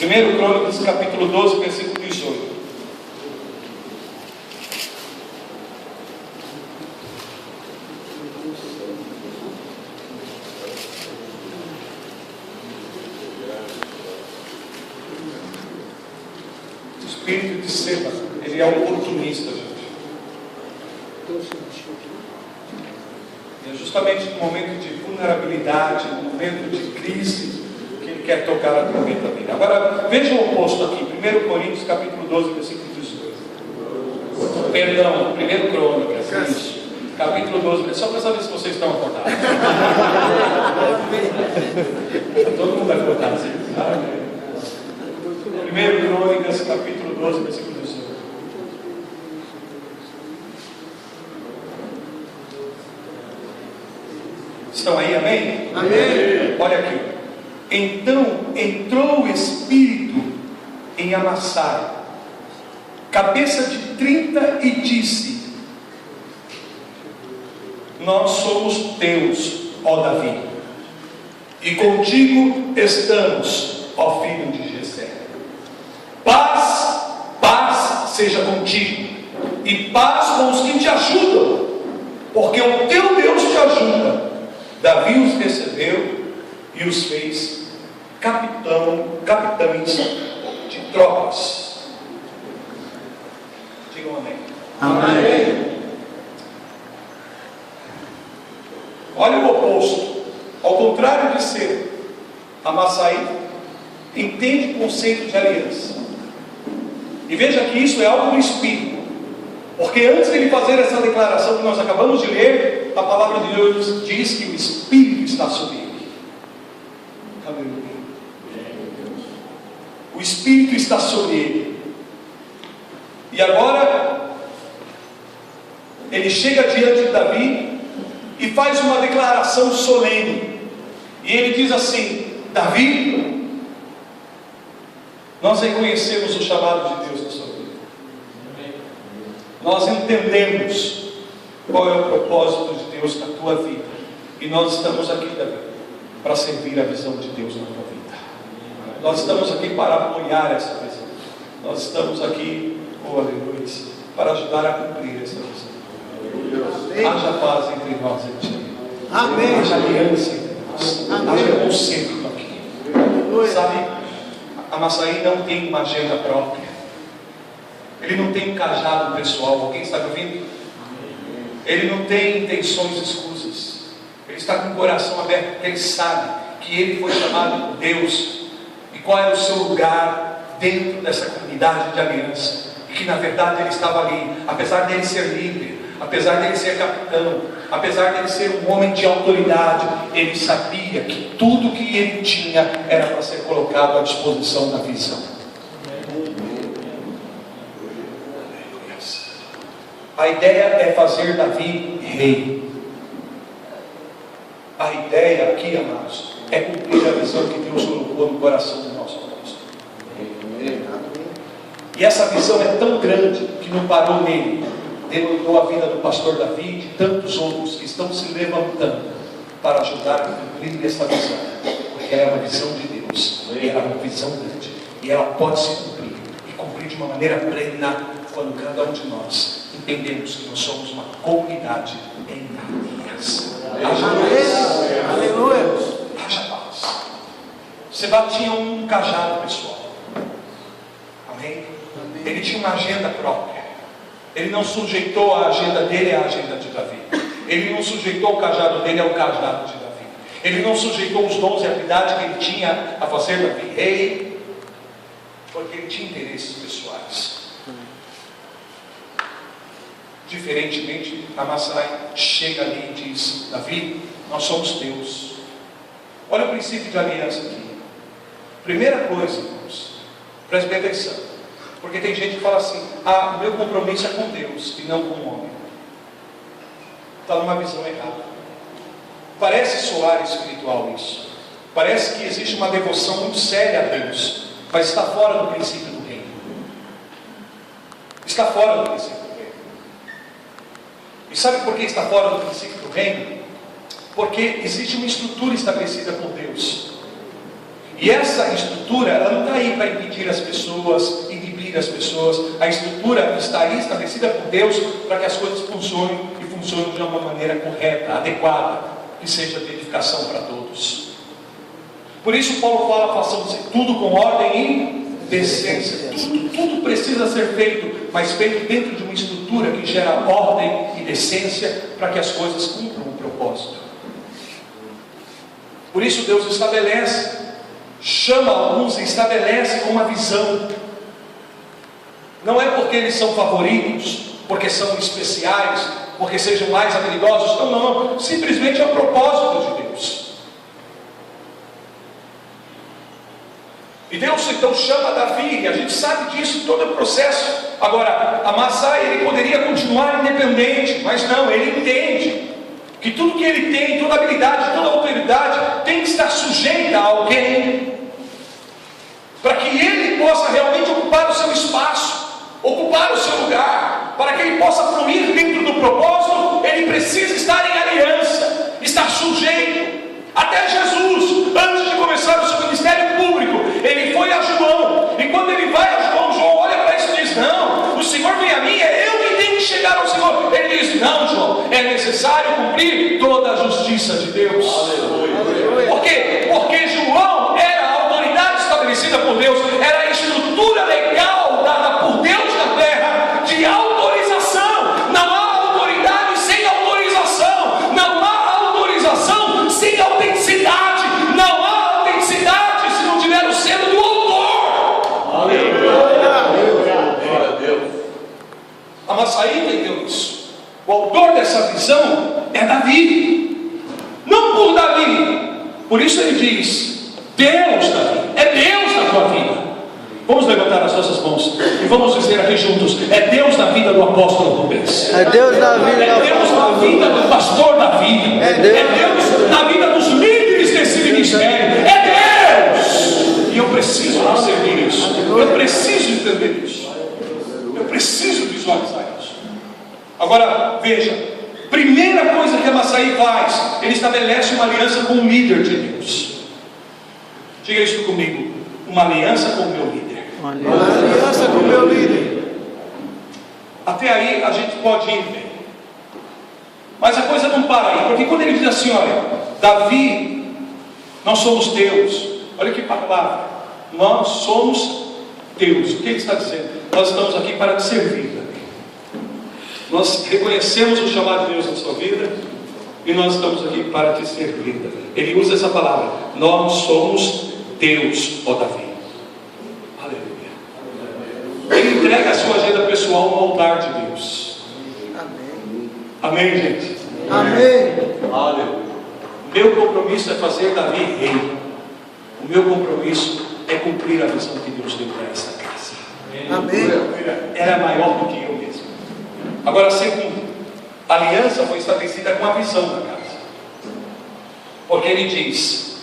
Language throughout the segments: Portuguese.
1 Crônicas, capítulo 12, versículo 18. O espírito de Seba, ele é oportunista, gente. É justamente no momento de vulnerabilidade, no momento de crise, que ele quer tocar a trombeta dele. Agora, veja o oposto aqui, 1 Coríntios, capítulo 12, versículo 18. Perdão, 1 Crônicas, isso. Capítulo 12, só para saber se vocês estão acordados. Todo mundo acordado, sim. 1 Crônicas, capítulo 12, versículo 18. Estão aí, amém? Amém. Olha aqui. Então entrou o Espírito em Amassai, cabeça de 30, e disse: nós somos teus, ó Davi, e contigo estamos, ó filho de Jessé. Paz, paz seja contigo, e paz com os que te ajudam, porque o teu Deus te ajuda. Davi os recebeu e os fez capitães de tropas. Digam amém. Amém. Olha o oposto. Ao contrário de ser Amassai, entende o conceito de aliança. E veja que isso é algo do Espírito. Porque antes de ele fazer essa declaração que nós acabamos de ler, a palavra de Deus diz que o Espírito está sobre ele. Aleluia. O Espírito está sobre ele. E agora, ele chega diante de Davi e faz uma declaração solene. E ele diz assim: Davi, nós reconhecemos o chamado de Deus na sua vida. Nós entendemos qual é o propósito de Deus na tua vida. E nós estamos aqui, Davi, para servir a visão de Deus na tua vida. Nós estamos aqui para apoiar essa visão. Nós estamos aqui, oh aleluia, para ajudar a cumprir essa visão. Haja paz entre nós e ti. Amém. Haja aliança entre nós. Haja conceito aqui. Sabe, Amassai não tem uma agenda própria. Ele não tem um cajado pessoal. Alguém está me ouvindo? Ele não tem intenções escusas. Ele está com o coração aberto, porque ele sabe que ele foi chamado por Deus. E qual era o seu lugar dentro dessa comunidade de aliança. E que na verdade ele estava ali, apesar dele ser líder, apesar dele ser capitão, apesar dele ser um homem de autoridade, ele sabia que tudo que ele tinha era para ser colocado à disposição da visão. A ideia é fazer Davi rei. A ideia aqui, amados, é cumprir a visão que Deus colocou no coração do nosso apóstolo. E essa visão é tão grande que não parou nele. Demandou a vida do pastor Davi e de tantos outros que estão se levantando para ajudar a cumprir essa visão. Porque é uma visão de Deus. E ela é uma visão grande. E ela pode se cumprir. E cumprir de uma maneira plena quando cada um de nós entendemos que nós somos uma comunidade em aliança. Haja paz. Aleluia. Haja paz. Seba tinha um cajado pessoal. Amém? Ele tinha uma agenda própria. Ele não sujeitou a agenda dele à agenda de Davi. Ele não sujeitou o cajado dele ao cajado de Davi. Ele não sujeitou os dons e habilidades que ele tinha a fazer Davi rei, porque ele tinha interesses pessoais. Diferentemente, Amassai chega ali e diz: Davi, nós somos teus. Olha o princípio de aliança aqui. Primeira coisa, irmãos, preste bem atenção, porque tem gente que fala assim: o meu compromisso é com Deus e não com o homem. Está numa visão errada. Parece soar espiritual isso. Parece que existe uma devoção muito séria a Deus, mas está fora do princípio do reino. Está fora do princípio. E sabe por que está fora do princípio do reino? Porque existe uma estrutura estabelecida por Deus. E essa estrutura, ela não está aí para impedir as pessoas, inibir as pessoas. A estrutura está aí estabelecida por Deus para que as coisas funcionem e funcionem de uma maneira correta, adequada, que seja de edificação para todos. Por isso Paulo fala: façam tudo com ordem e decência. Tudo precisa ser feito, mas feito dentro de uma estrutura que gera ordem e decência para que as coisas cumpram o propósito. Por isso Deus estabelece, chama alguns e estabelece com uma visão. Não é porque eles são favoritos, porque são especiais, porque sejam mais habilidosos. Não. Simplesmente é o propósito de Deus. E Deus então chama Davi, e a gente sabe disso, todo o processo. Agora, Amassai, ele poderia continuar independente, mas não, ele entende que tudo que ele tem, toda habilidade, toda autoridade, tem que estar sujeita a alguém, para que ele possa realmente ocupar o seu espaço, ocupar o seu lugar, para que ele possa fluir dentro do propósito. Ele precisa estar em aliança, estar sujeito. Até Jesus, antes de começar o seu ministério público, ele foi a João, e quando ele vai a João, João olha para isso e diz: não, o Senhor vem a mim, é eu que tenho que chegar ao Senhor. Ele diz: não, João, é necessário cumprir toda a justiça de Deus. Aleluia. Por quê? Porque João era a autoridade estabelecida por Deus, era a estrutura legal dada por Deus na terra, de autorização. Não há autoridade sem autorização, não há autorização sem autenticidade, não há autenticidade se não tiver o selo do autor. Aleluia. Glória a Deus. Amassai entendeu isso. O autor dessa visão é Davi, não por Davi. Por isso ele diz: Deus, Davi, é Deus na tua vida. Vamos levantar as nossas mãos e vamos dizer aqui juntos: é Deus na vida do apóstolo Rubens, É Deus na vida, é Deus na vida do pastor Davi, é Deus na vida dos líderes desse ministério, é Deus. E eu preciso discernir isso, eu preciso entender isso, eu preciso visualizar isso. Agora veja, primeira coisa que Amassai faz, ele estabelece uma aliança com o líder de Deus. Diga isso comigo: uma aliança com o meu líder. Uma aliança com o meu líder. Até aí a gente pode ir bem, mas a coisa não para aí, porque quando ele diz assim: olha, Davi, nós somos teus. Olha que palavra, nós somos teus. O que ele está dizendo? Nós estamos aqui para te servir, Davi. Nós reconhecemos o chamado de Deus na sua vida e nós estamos aqui para te servir, Davi. Ele usa essa palavra: nós somos teus, ó Davi. Aleluia. Ele entrega a sua agenda pessoal no altar de Deus. Amém. Amém, gente? Amém. Aleluia. Meu compromisso é fazer Davi rei. O meu compromisso é cumprir a visão que Deus deu para essa casa. Amém. Era maior do que eu mesmo. Agora, segundo, a aliança foi estabelecida com a visão da casa, porque ele diz: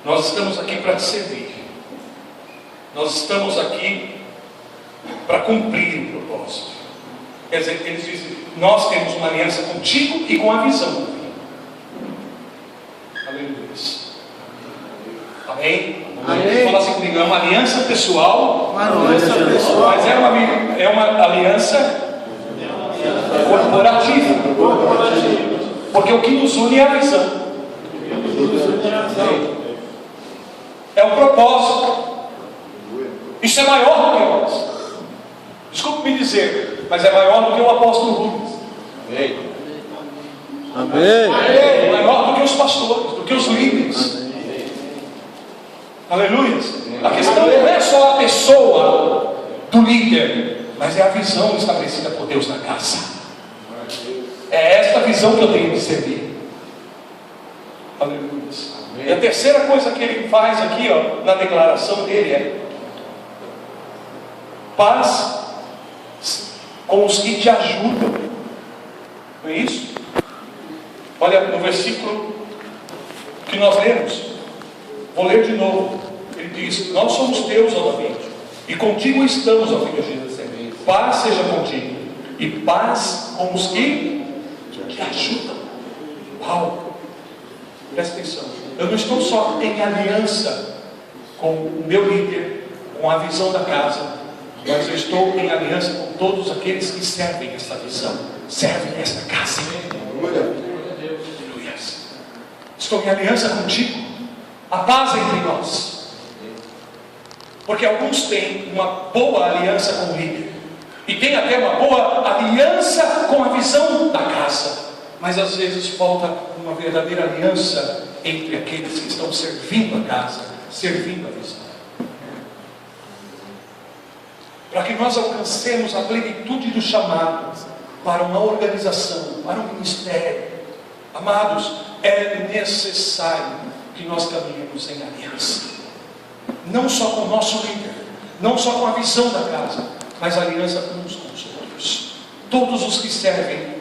nós estamos aqui para te servir, nós estamos aqui para cumprir o propósito. Quer dizer, eles dizem: nós temos uma aliança contigo e com a visão. Aleluia. Amém? Amém. Fala assim comigo: é uma aliança pessoal, Uma aliança pessoal. mas é uma aliança corporativa. Porque o que nos une é a visão, é o propósito. Isso é maior do que nós. Desculpe me dizer, mas é maior do que o apóstolo Rubens. Amém. É maior do que os pastores, do que os líderes. Aleluia. A questão não é só a pessoa do líder, mas é a visão estabelecida por Deus na casa. É esta visão que eu tenho de servir. Aleluia. E a terceira coisa que ele faz aqui, ó, na declaração dele é: paz com os que te ajudam. Não é isso? Olha no versículo que nós lemos. Vou ler de novo. Ele diz: nós somos teus, ó Davi, e contigo estamos, ó filho de Jessé. Paz seja contigo, e paz com os que te ajudam. Uau! Presta atenção. Eu não estou só em aliança com o meu líder, com a visão da casa, mas eu estou em aliança com todos aqueles que servem essa visão, servem esta casa. Aleluia. Estou em aliança contigo. A paz entre nós. Porque alguns têm uma boa aliança com o líder, e tem até uma boa aliança com a visão da casa, mas às vezes falta uma verdadeira aliança entre aqueles que estão servindo a casa, servindo a visão. Para que nós alcancemos a plenitude do chamado para uma organização, para um ministério, amados, é necessário que nós caminhemos em aliança, não só com o nosso líder, não só com a visão da casa, mas aliança uns com os outros. Todos os que servem,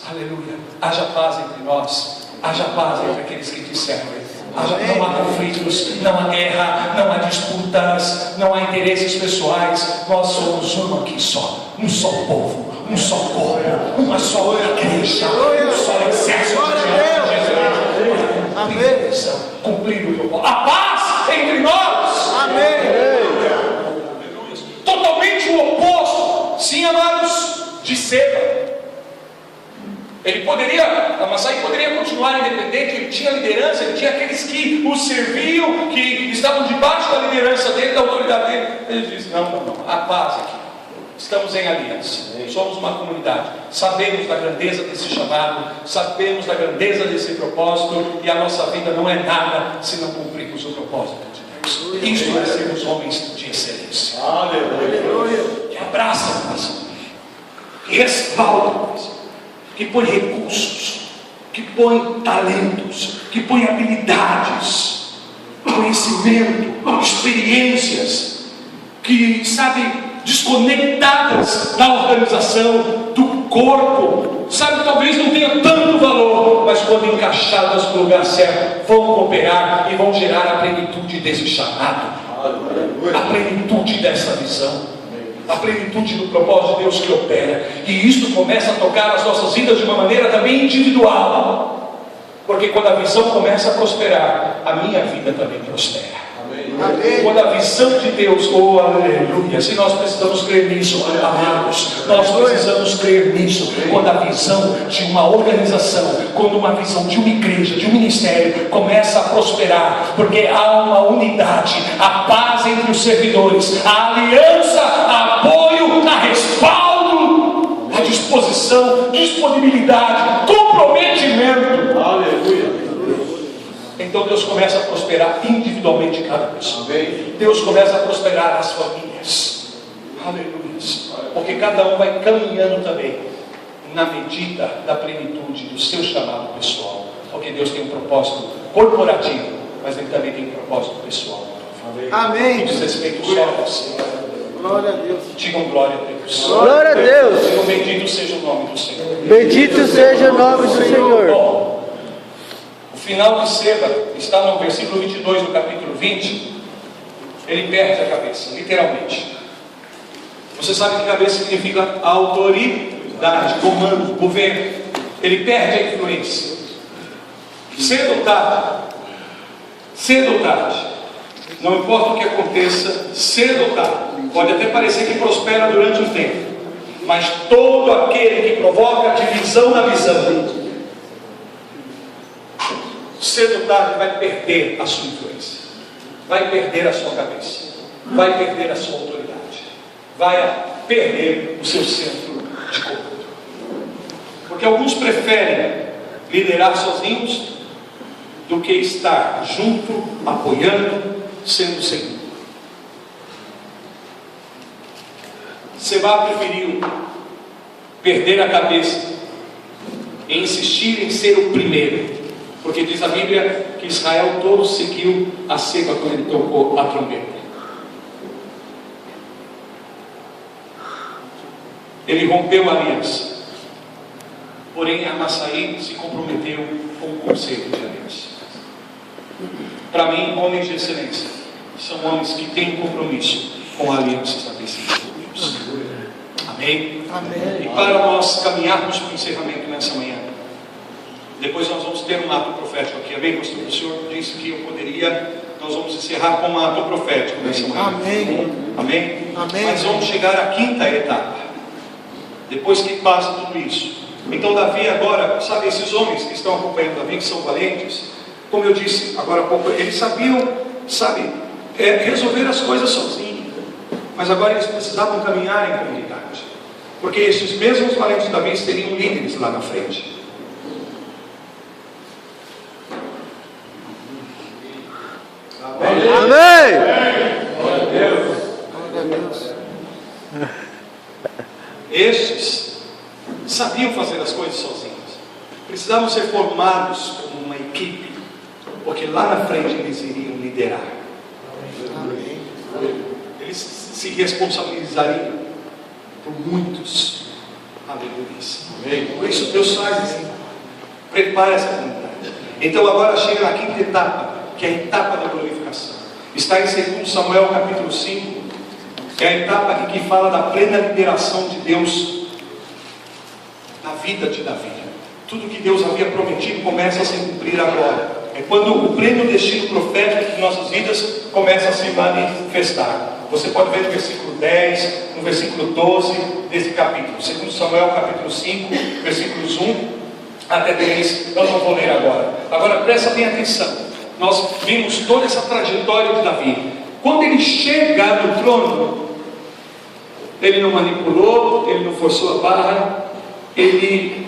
aleluia, haja paz entre nós, haja paz entre aqueles que te servem. Não há conflitos, não há guerra, não há disputas, não há interesses pessoais. Nós somos um aqui só, um só povo, um só corpo, uma só igreja, um só exército de Jesus. Amém. Cumprir o propósito. A paz entre nós. Amém. Totalmente o oposto, sim, amados, de Seba. Ele poderia, Amassai poderia continuar independente, ele tinha liderança, ele tinha aqueles que o serviam, que estavam debaixo da liderança dele, da autoridade dele. Ele disse: não, a paz aqui, estamos em aliança, somos uma comunidade, sabemos da grandeza desse chamado, sabemos da grandeza desse propósito, e a nossa vida não é nada se não cumprirmos o propósito de Deus. Isso é sermos homens de excelência. Aleluia. Que abraça a paz, que respalda a paz, que põe recursos, que põe talentos, que põe habilidades, conhecimento, experiências, que, sabe, desconectadas da organização, do corpo, sabe, talvez não tenha tanto valor, mas quando encaixadas no lugar certo, vão cooperar e vão gerar a plenitude desse chamado, a plenitude dessa visão, a plenitude do propósito de Deus que opera. E isso começa a tocar as nossas vidas de uma maneira também individual, porque quando a visão começa a prosperar, a minha vida também prospera. Amém. Quando a visão de Deus, oh aleluia, se nós precisamos crer nisso, amados, nós precisamos crer nisso. Quando a visão de uma organização, quando uma visão de uma igreja, de um ministério começa a prosperar, porque há uma unidade, a paz entre os servidores, a aliança, a apoio, a respaldo, a disposição, disponibilidade, comprometimento. Aleluia. Então Deus começa a prosperar individualmente cada pessoa. Deus começa a prosperar as famílias. Aleluia. Porque cada um vai caminhando também na medida da plenitude do seu chamado pessoal. Porque Deus tem um propósito corporativo, mas Ele também tem um propósito pessoal. Amém. Diz respeito só a você. Glória a Deus. Digam glória a Deus. Glória a Deus. Digam bendito seja o nome do Senhor. Bendito seja o nome do Senhor. Bom, o final de Seba está no versículo 22 do capítulo 20. Ele perde a cabeça, literalmente. Você sabe que cabeça significa autoridade, comando, governo. Ele perde a influência. Cedo ou tarde, não importa o que aconteça, cedo ou tarde, pode até parecer que prospera durante um tempo, mas todo aquele que provoca a divisão da visão, cedo ou tarde vai perder a sua influência, vai perder a sua cabeça, vai perder a sua autoridade, vai perder o seu centro de comando. Porque alguns preferem liderar sozinhos do que estar junto, apoiando, sendo seguido. Seba preferiu perder a cabeça e insistir em ser o primeiro, porque diz a Bíblia que Israel todo seguiu a Seba quando ele tocou a trombeta. Ele rompeu a aliança, porém Amassai se comprometeu com o conceito de aliança. Para mim, homens de excelência são homens que têm compromisso com a aliança estabelecida por Deus. Amém? Amém. E para nós caminharmos para o encerramento nessa manhã, Depois nós vamos ter um ato profético aqui, amém, pastor? O senhor disse que eu poderia, nós vamos encerrar com um ato profético nessa manhã. Amém. Amém? Amém. Mas vamos chegar à quinta etapa, depois que passa tudo isso. Então Davi agora, sabe, esses homens que estão acompanhando Davi, que são valentes, como eu disse agora há pouco, eles sabiam, sabe, resolver as coisas sozinhos, mas agora eles precisavam caminhar em comunidade, porque esses mesmos valentes de Davi seriam líderes lá na frente. Amém. Estes sabiam fazer as coisas sozinhos, precisavam ser formados como uma equipe, porque lá na frente eles iriam liderar. Eles se responsabilizariam por muitos. Aleluia. Por isso Deus faz assim, prepara essa comunidade. Então agora chega na quinta etapa, que é a etapa da glorificação. Está em 2 Samuel capítulo 5. É a etapa aqui que fala da plena liberação de Deus na vida de Davi. Tudo que Deus havia prometido começa a se cumprir agora. É quando o pleno destino profético de nossas vidas começa a se manifestar. Você pode ver no versículo 10, no versículo 12 desse capítulo. 2 Samuel capítulo 5, versículos 1 até 3. Eu não vou ler agora. Agora presta bem atenção. Nós vimos toda essa trajetória de Davi. Quando ele chega no trono, ele não manipulou, ele não forçou a barra, ele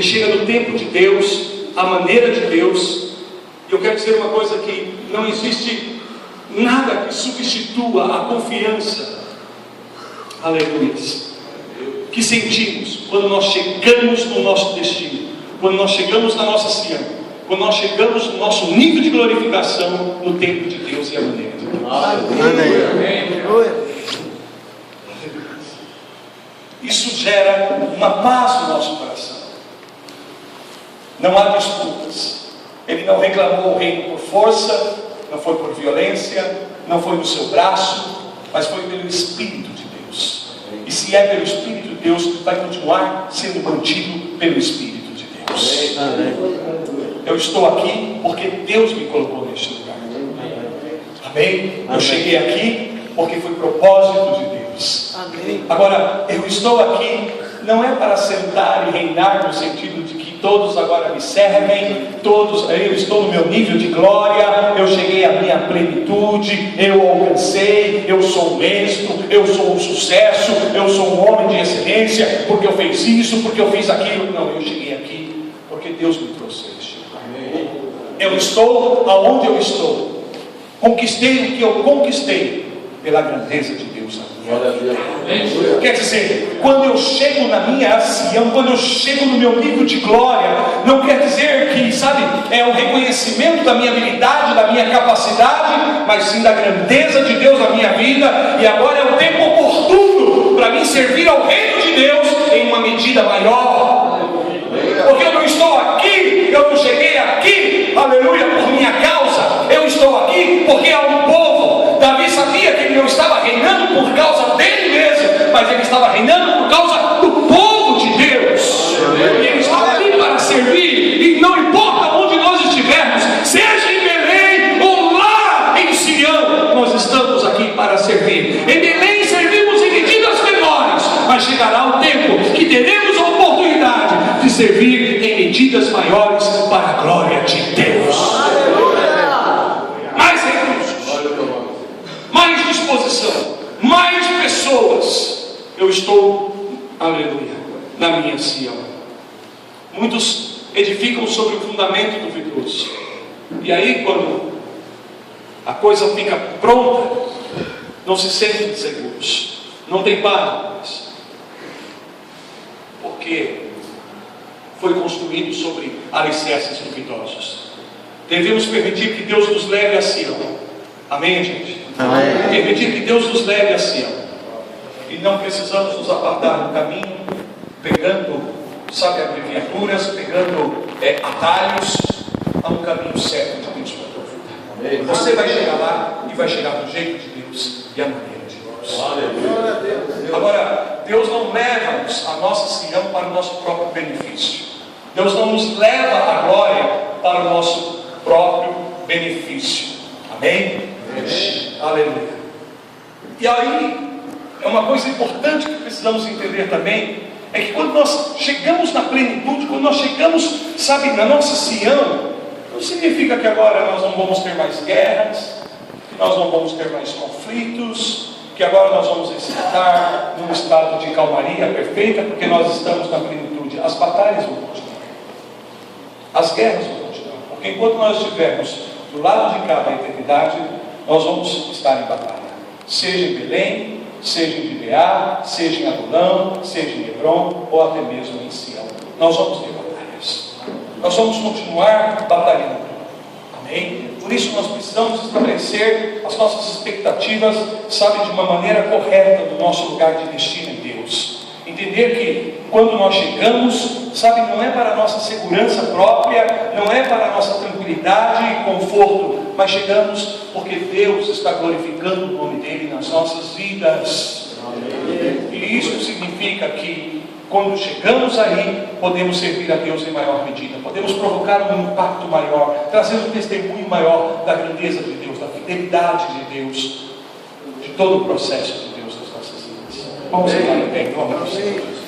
chega no tempo de Deus, a maneira de Deus. E eu quero dizer uma coisa, que não existe nada que substitua a confiança, aleluia, que sentimos quando nós chegamos no nosso destino, quando nós chegamos na nossa Sião, quando nós chegamos no nosso nível de glorificação no tempo de Deus e a maneira de Deus. Amém. Isso gera uma paz no nosso coração. Não há disputas. Ele não reclamou o reino por força, não foi por violência, não foi no seu braço, mas foi pelo Espírito de Deus. E se é pelo Espírito de Deus, vai continuar sendo mantido pelo Espírito de Deus. Eu estou aqui porque Deus me colocou neste lugar. Amém? Eu cheguei aqui porque foi propósito de Deus. Agora, eu estou aqui não é para sentar e reinar no sentido de que todos agora me servem, eu estou no meu nível de glória, eu cheguei à minha plenitude, eu alcancei, eu sou um êxito, eu sou um sucesso, eu sou um homem de excelência, porque eu fiz isso, porque eu fiz aquilo. Não, eu cheguei aqui porque Deus me trouxe. Eu estou aonde eu estou, conquistei o que eu conquistei pela grandeza de Deus na minha vida. Quer dizer, quando eu chego na minha Sião, quando eu chego no meu nível de glória, não quer dizer que, sabe, é o reconhecimento da minha habilidade, da minha capacidade, mas sim da grandeza de Deus na minha vida. E agora é o tempo oportuno para mim servir ao reino de Deus em uma medida maior, porque eu não estou aqui, eu não cheguei aqui, aleluia, por minha causa. Eu estou aqui porque há um povo. Davi sabia que ele não estava reinando por causa dele mesmo, mas ele estava reinando por causa do povo de Deus. E ele estava ali para servir. E não importa onde nós estivermos, seja em Belém ou lá em Sião, nós estamos aqui para servir. Em Belém servimos em medidas menores, mas chegará o tempo que teremos a oportunidade de servir em medidas maiores para a glória de Deus. Mais recursos, mais disposição, mais pessoas. Eu estou, aleluia, na minha Sião. Muitos edificam sobre o fundamento duvidoso, e aí quando a coisa fica pronta, não se sentem seguros, não tem paz, porque foi construído sobre alicerces duvidosos. Devemos permitir que Deus nos leve a Sião. Amém, gente? Amém. Permitir que Deus nos leve a Sião. E não precisamos nos apartar no caminho, pegando, sabe, abreviaturas, pegando atalhos. Há um caminho certo de Deus para a tua vida. Você vai chegar lá e vai chegar do jeito de Deus e a maneira de Deus. Agora, Deus não leva-nos a nossa Sião para o nosso próprio benefício. Deus não nos leva a glória para o nosso próprio benefício. Amém? Aleluia. E aí, é uma coisa importante que precisamos entender também, é que quando nós chegamos na plenitude, quando nós chegamos, sabe, na nossa Sião, não significa que agora nós não vamos ter mais guerras, que nós não vamos ter mais conflitos, que agora nós vamos estar num estado de calmaria perfeita, porque nós estamos na plenitude. As batalhas vão continuar, as guerras vão continuar, porque enquanto nós estivermos do lado de cá da eternidade, nós vamos estar em batalha, seja em Belém, seja em Gibeá, seja em Adulão, seja em Hebron, ou até mesmo em Sião. Nós vamos ter batalhas, nós vamos continuar batalhando. Amém? Por isso nós precisamos estabelecer as nossas expectativas, sabe, de uma maneira correta do nosso lugar de destino em Deus. Entender que quando nós chegamos, sabe, não é para a nossa segurança própria, não é para a nossa tranquilidade e conforto, mas chegamos porque Deus está glorificando o nome dEle nas nossas vidas. E isso significa que quando chegamos aí, podemos servir a Deus em maior medida, podemos provocar um impacto maior, trazer um testemunho maior da grandeza de Deus, da fidelidade de Deus, de todo o processo de Deus nas nossas vidas. Vamos lá, em nome do Senhor.